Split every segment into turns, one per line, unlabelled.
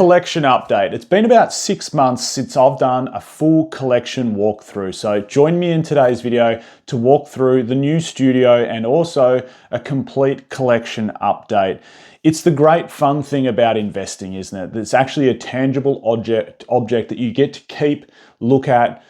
collection update. It's been about 6 months since I've done a full collection walkthrough. So join me in today's video to walk through the new studio and also a complete collection update. It's the great fun thing about investing, isn't it? It's actually a tangible object that you get to keep, look at,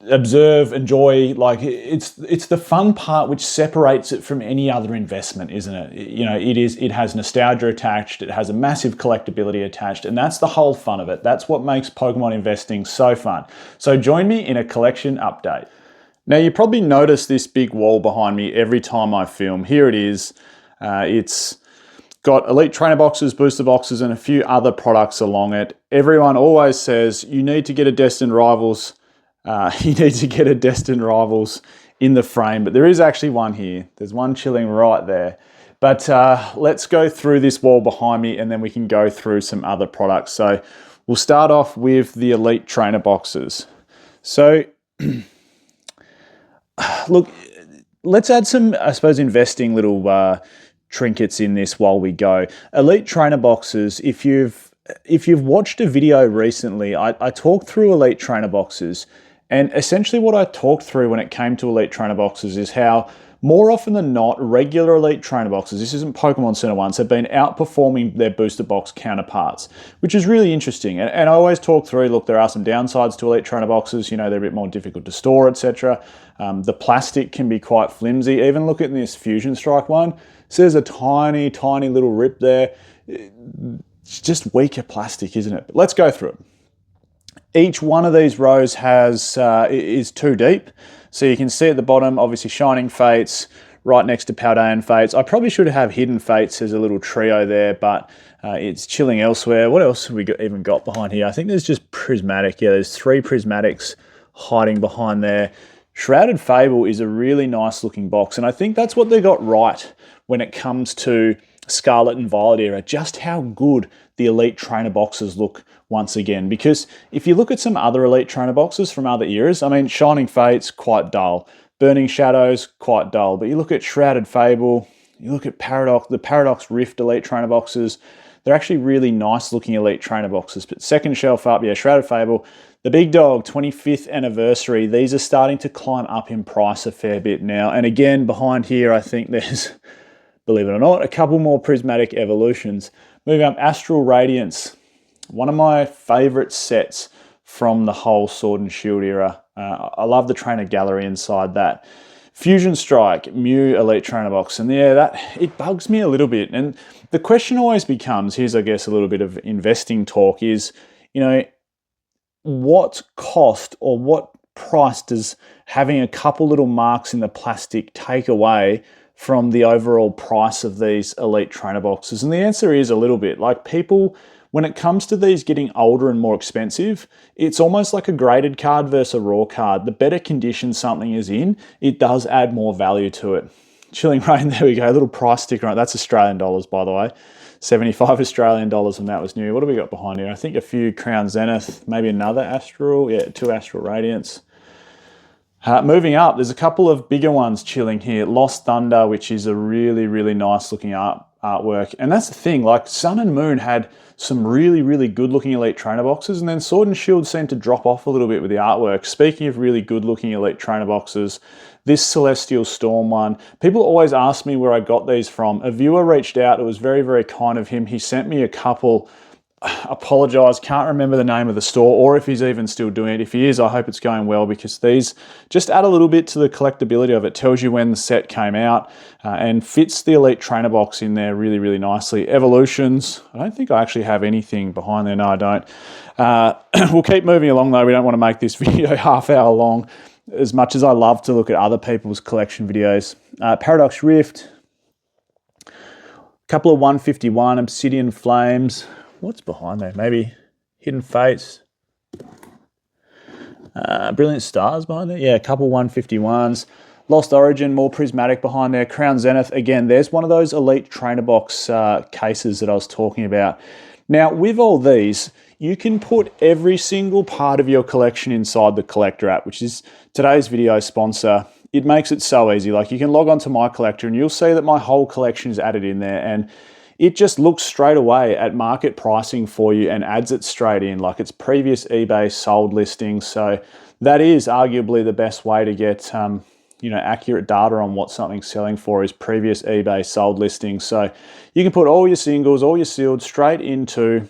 observe, enjoy. Like it's the fun part which separates it from any other investment, isn't it? You know, it has nostalgia attached, it has a massive collectability attached, and that's the whole fun of it. That's what makes Pokemon investing so fun. So join me in a collection update. Now you probably notice this big wall behind me every time I film. Here it is. It's got Elite Trainer boxes, booster boxes, and a few other products along it. Everyone always says you need to get a Destined Rivals. You need to get a Destined Rivals in the frame, but there is actually one here. There's one chilling right there. But let's go through this wall behind me and then we can go through some other products. So we'll start off with the Elite Trainer boxes. So look, let's add some, I suppose, investing little trinkets in this while we go. Elite Trainer boxes, if you've watched a video recently, I talked through Elite Trainer boxes. And essentially what I talked through when it came to Elite Trainer boxes is how more often than not, regular Elite Trainer boxes, this isn't Pokemon Center ones, have been outperforming their booster box counterparts, which is really interesting. And I always talk through, look, there are some downsides to Elite Trainer boxes, you know, they're a bit more difficult to store, etc. The plastic can be quite flimsy. Even look at this Fusion Strike one. So there's a tiny, tiny little rip there. It's just weaker plastic, isn't it? But let's go through it. Each one of these rows is 2 deep. So you can see at the bottom, obviously Shining Fates, right next to Paldean Fates. I probably should have Hidden Fates as a little trio there, but it's chilling elsewhere. What else have we even got behind here? I think there's just Prismatic. Yeah, there's 3 Prismatics hiding behind there. Shrouded Fable is a really nice looking box, and I think that's what they got right when it comes to Scarlet and Violet era, just how good the Elite Trainer boxes look once again. Because if you look at some other Elite Trainer boxes from other eras, I mean, Shining Fates, quite dull. Burning Shadows, quite dull. But you look at Shrouded Fable, you look at the Paradox Rift Elite Trainer boxes, they're actually really nice looking Elite Trainer boxes. But second shelf up, yeah, Shrouded Fable, the big dog, 25th anniversary, these are starting to climb up in price a fair bit now. And again, behind here, I think there's, believe it or not, a couple more Prismatic Evolutions. Moving up, Astral Radiance, one of my favorite sets from the whole Sword and Shield era. I love the trainer gallery inside that. Fusion Strike, Mew Elite Trainer box, and yeah, it bugs me a little bit. And the question always becomes, here's I guess a little bit of investing talk, is, you know, what cost or what price does having a couple little marks in the plastic take away from the overall price of these Elite Trainer boxes? And the answer is a little bit. Like, people, when it comes to these getting older and more expensive, it's almost like a graded card versus a raw card. The better condition something is in, it does add more value to it. Chilling Rain, there we go, a little price sticker on it. That's Australian dollars, by the way. 75 Australian dollars when that was new. What do we got behind here? I think a few Crown Zenith, maybe another Astral. Yeah, 2 Astral Radiance. Moving up, there's a couple of bigger ones chilling here. Lost Thunder, which is a really, really nice looking artwork. And that's the thing, like Sun and Moon had some really, really good looking Elite Trainer boxes, and then Sword and Shield seemed to drop off a little bit with the artwork. Speaking of really good looking Elite Trainer boxes, this Celestial Storm one, people always ask me where I got these from. A viewer reached out, it was very, very kind of him. He sent me a couple. Apologise, can't remember the name of the store or if he's even still doing it. If he is, I hope it's going well, because these just add a little bit to the collectability of it. Tells you when the set came out and fits the Elite Trainer box in there really, really nicely. Evolutions, I don't think I actually have anything behind there. No, I don't. We'll keep moving along though. We don't want to make this video half hour long, as much as I love to look at other people's collection videos. Paradox Rift, a couple of 151 Obsidian Flames. What's behind there? Maybe Hidden Fates. Brilliant Stars behind there. Yeah, a couple 151s. Lost Origin, more Prismatic behind there. Crown Zenith. Again, there's one of those Elite Trainer box cases that I was talking about. Now, with all these, you can put every single part of your collection inside the Collector app, which is today's video sponsor. It makes it so easy. Like, you can log on to My Collector and you'll see that my whole collection is added in there. And it just looks straight away at market pricing for you and adds it straight in, like its previous eBay sold listings. So that is arguably the best way to get accurate data on what something's selling for, is previous eBay sold listings. So you can put all your singles, all your sealed straight into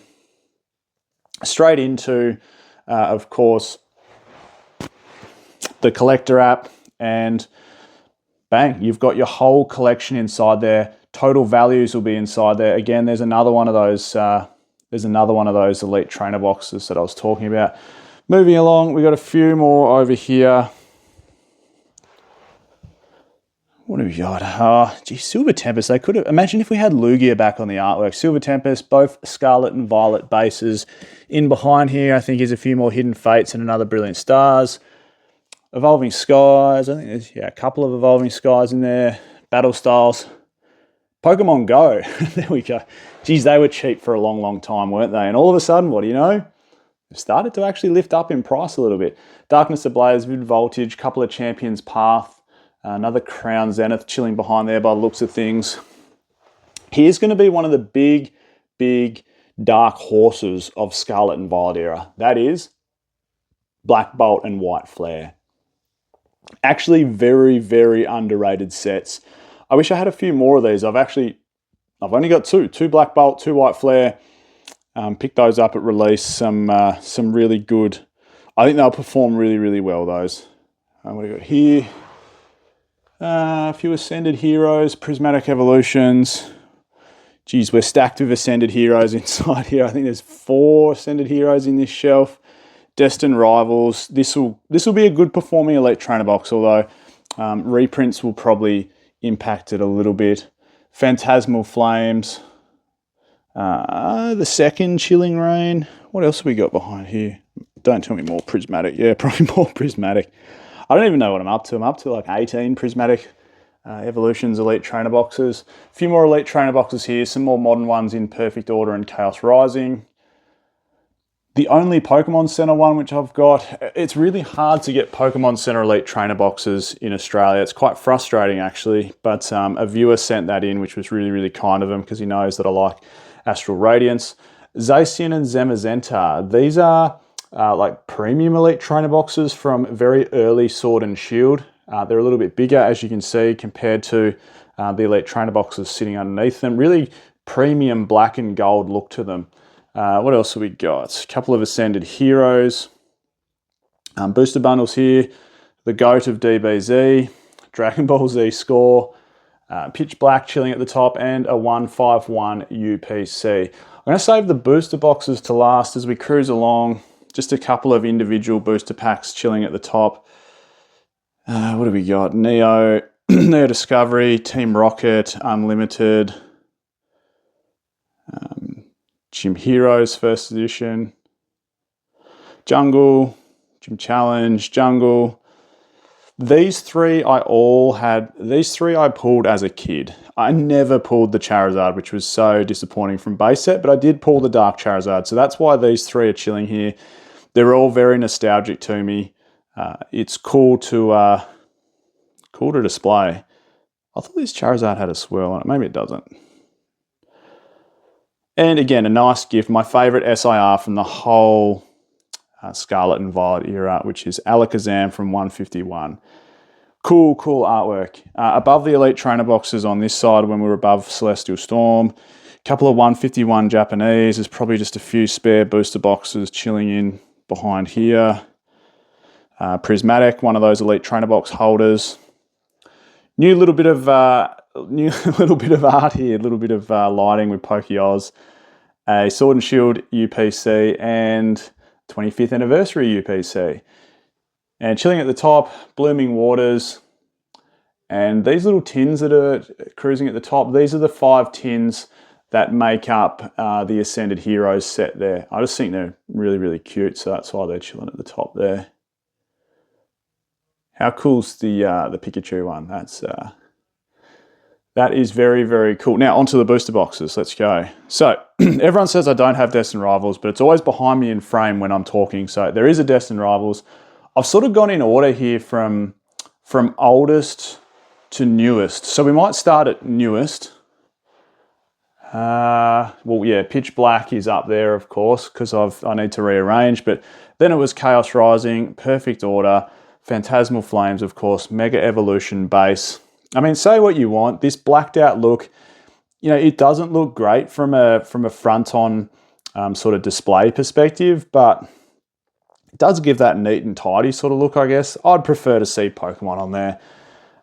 of course, the collector app, and bang, you've got your whole collection inside there. Total values will be inside there. Again, there's another one of those. Elite trainer boxes that I was talking about. Moving along, we got a few more over here. What have we got? Silver Tempest. They could have. Imagine if we had Lugia back on the artwork. Silver Tempest, both scarlet and violet bases. In behind here, I think, is a few more Hidden Fates and another Brilliant Stars. Evolving Skies. I think there's a couple of Evolving Skies in there. Battle Styles. Pokemon Go. There we go. Geez, they were cheap for a long, long time, weren't they? And all of a sudden, what do you know? They've started to actually lift up in price a little bit. Darkness Ablaze, Vid Voltage, couple of Champions Path. Another Crown Zenith chilling behind there by the looks of things. Here's going to be one of the big, big dark horses of Scarlet and Violet era. That is Black Bolt and White Flare. Actually very, very underrated sets. I wish I had a few more of these. I've only got two Black Bolt, two White Flare. Picked those up at release. Some really good. I think they'll perform really, really well, those. What do we got here? A few Ascended Heroes, Prismatic Evolutions. Geez, we're stacked with Ascended Heroes inside here. I think there's 4 Ascended Heroes in this shelf. Destined Rivals. This will be a good performing Elite Trainer box, although reprints will probably impact it a little bit. Phantasmal Flames. The second Chilling Rain. What else have we got behind here? Don't tell me more Prismatic. Yeah, probably more Prismatic. I don't even know what I'm up to. I'm up to like 18 Prismatic Evolutions Elite Trainer boxes. A few more Elite Trainer boxes here. Some more modern ones in Perfect Order and Chaos Rising. The only Pokemon Center one which I've got, it's really hard to get Pokemon Center Elite Trainer boxes in Australia. It's quite frustrating actually, but a viewer sent that in, which was really, really kind of him because he knows that I like Astral Radiance. Zacian and Zamazenta. These are like premium Elite Trainer boxes from very early Sword and Shield. They're a little bit bigger, as you can see, compared to the Elite Trainer boxes sitting underneath them. Really premium black and gold look to them. What else have we got? A couple of Ascended Heroes. Booster bundles here. The GOAT of DBZ. Dragon Ball Z Score. Pitch Black chilling at the top, and a 151 UPC. I'm going to save the booster boxes to last as we cruise along. Just a couple of individual booster packs chilling at the top. What do we got? Neo, Neo Discovery, Team Rocket, Unlimited, Gym Heroes First Edition, Jungle, Gym Challenge, Jungle. These three I pulled as a kid. I never pulled the Charizard, which was so disappointing from base set, but I did pull the Dark Charizard. So that's why these three are chilling here. They're all very nostalgic to me. It's cool to display. I thought this Charizard had a swirl on it. Maybe it doesn't. And again, a nice gift. My favorite SIR from the whole Scarlet and Violet era, which is Alakazam from 151. Cool artwork. Above the Elite Trainer boxes on this side when we were above Celestial Storm. A couple of 151 Japanese. There's probably just a few spare booster boxes chilling in behind here. Prismatic, one of those Elite Trainer box holders. New little bit of art here, a little bit of lighting with Pokeoz. A Sword and Shield UPC and 25th anniversary UPC. And chilling at the top, Blooming Waters. And these little tins that are cruising at the top, these are the 5 tins that make up the Ascended Heroes set there. I just think they're really, really cute, so that's why they're chilling at the top there. How cool's the Pikachu one? That is very, very cool. Now, onto the booster boxes. Let's go. So, everyone says I don't have Destined Rivals, but it's always behind me in frame when I'm talking. So, there is a Destined Rivals. I've sort of gone in order here from oldest to newest. So, we might start at newest. Well, yeah, Pitch Black is up there, of course, because I need to rearrange. But then it was Chaos Rising, Perfect Order, Phantasmal Flames, of course, Mega Evolution Base. I mean, say what you want. This blacked out look, you know, it doesn't look great from a front-on sort of display perspective, but it does give that neat and tidy sort of look, I guess. I'd prefer to see Pokemon on there.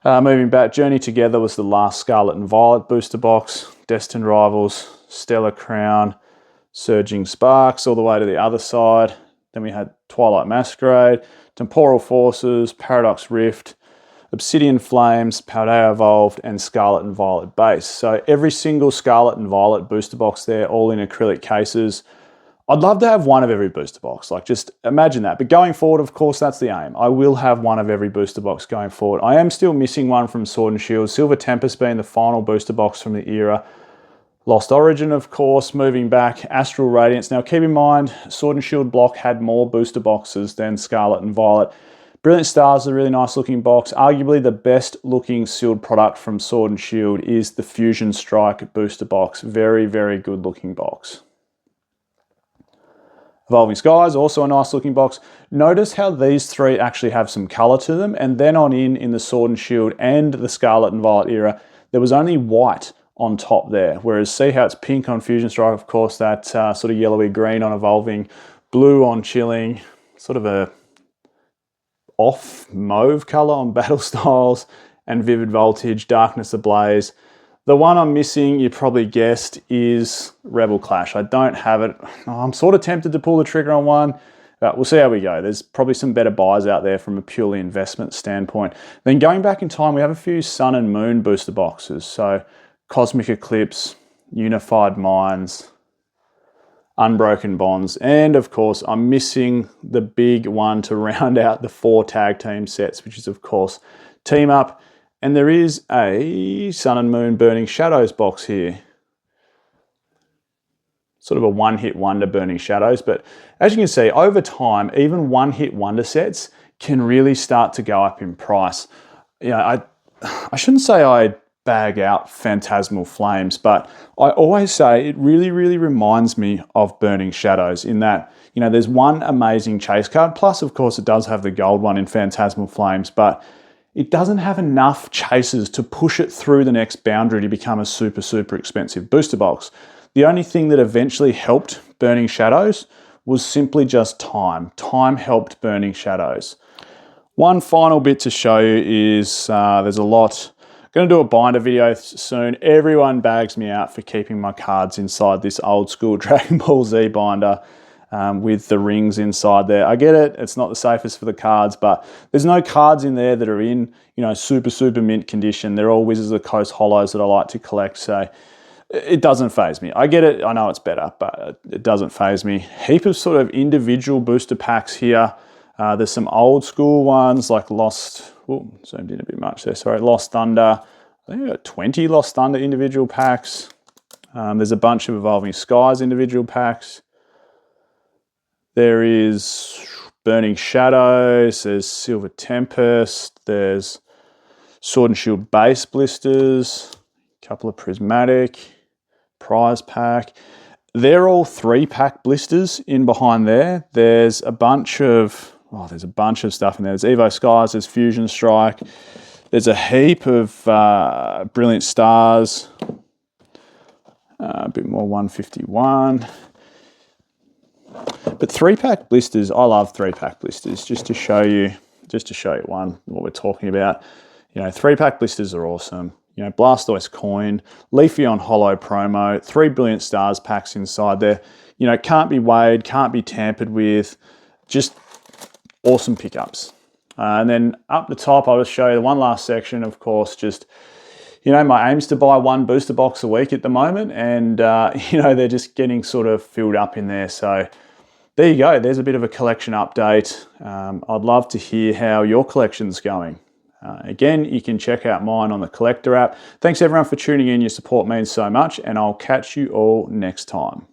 Moving back, Journey Together was the last Scarlet and Violet booster box. Destined Rivals, Stellar Crown, Surging Sparks, all the way to the other side. Then we had Twilight Masquerade, Temporal Forces, Paradox Rift, Obsidian Flames, Paldea Evolved, and Scarlet and Violet base. So every single Scarlet and Violet booster box there, all in acrylic cases. I'd love to have one of every booster box, like just imagine that. But going forward, of course, that's the aim. I will have one of every booster box going forward. I am still missing one from Sword and Shield. Silver Tempest being the final booster box from the era. Lost Origin, of course, moving back. Astral Radiance. Now, keep in mind, Sword and Shield block had more booster boxes than Scarlet and Violet. Brilliant Stars is a really nice looking box. Arguably the best looking sealed product from Sword and Shield is the Fusion Strike booster box. Very, very good looking box. Evolving Skies, also a nice looking box. Notice how these three actually have some color to them, and then on in the Sword and Shield and the Scarlet and Violet era, there was only white on top there, whereas see how it's pink on Fusion Strike, of course, that sort of yellowy green on Evolving, blue on Chilling, sort of a off mauve color on Battle Styles, and Vivid Voltage, Darkness Ablaze. The one I'm missing, you probably guessed, is Rebel Clash. I don't have it. I'm sort of tempted to pull the trigger on one. We'll see how we go. There's probably some better buys out there from a purely investment standpoint. Then going back in time, we have a few Sun and Moon booster boxes. So Cosmic Eclipse, Unified Minds, Unbroken Bonds, and of course, I'm missing the big one to round out the 4 tag team sets, which is of course Team Up. And there is a Sun and Moon Burning Shadows box here. Sort of a one-hit wonder Burning Shadows. But as you can see, over time, even one-hit wonder sets can really start to go up in price. You know, I shouldn't say I bag out Phantasmal Flames, but I always say it really, really reminds me of Burning Shadows in that, you know, there's one amazing chase card. Plus, of course, it does have the gold one in Phantasmal Flames, but it doesn't have enough chases to push it through the next boundary to become a super, super expensive booster box. The only thing that eventually helped Burning Shadows was simply just time. Time helped Burning Shadows. One final bit to show you is there's a lot. I'm going to do a binder video soon. Everyone bags me out for keeping my cards inside this old school Dragon Ball Z binder. With the rings inside there. I get it, it's not the safest for the cards, but there's no cards in there that are in, you know, super, super mint condition. They're all Wizards of the Coast holos that I like to collect, so it doesn't faze me. I get it, I know it's better, but it doesn't faze me. Heap of sort of individual booster packs here. There's some old school ones like Lost, zoomed in a bit much there, sorry, Lost Thunder. I think I've got 20 Lost Thunder individual packs. There's a bunch of Evolving Skies individual packs. There is Burning Shadows, there's Silver Tempest, there's Sword and Shield base blisters, a couple of Prismatic, prize pack. They're all 3-pack blisters in behind there. There's a bunch of, stuff in there. There's Evo Skies, there's Fusion Strike, there's a heap of Brilliant Stars, a bit more 151. But 3-pack blisters, I love 3-pack blisters, just to show you what we're talking about. You know, 3-pack blisters are awesome. You know, Blastoise coin, Leafeon holo promo, 3 Brilliant Stars packs inside there. You know, can't be weighed, can't be tampered with, just awesome pickups. And then up the top, I'll just show you the one last section, of course, just, you know, my aim is to buy 1 booster box a week at the moment, and, you know, they're just getting sort of filled up in there. So there you go. There's a bit of a collection update. I'd love to hear how your collection's going. Again, you can check out mine on the Collector app. Thanks everyone for tuning in. Your support means so much, and I'll catch you all next time.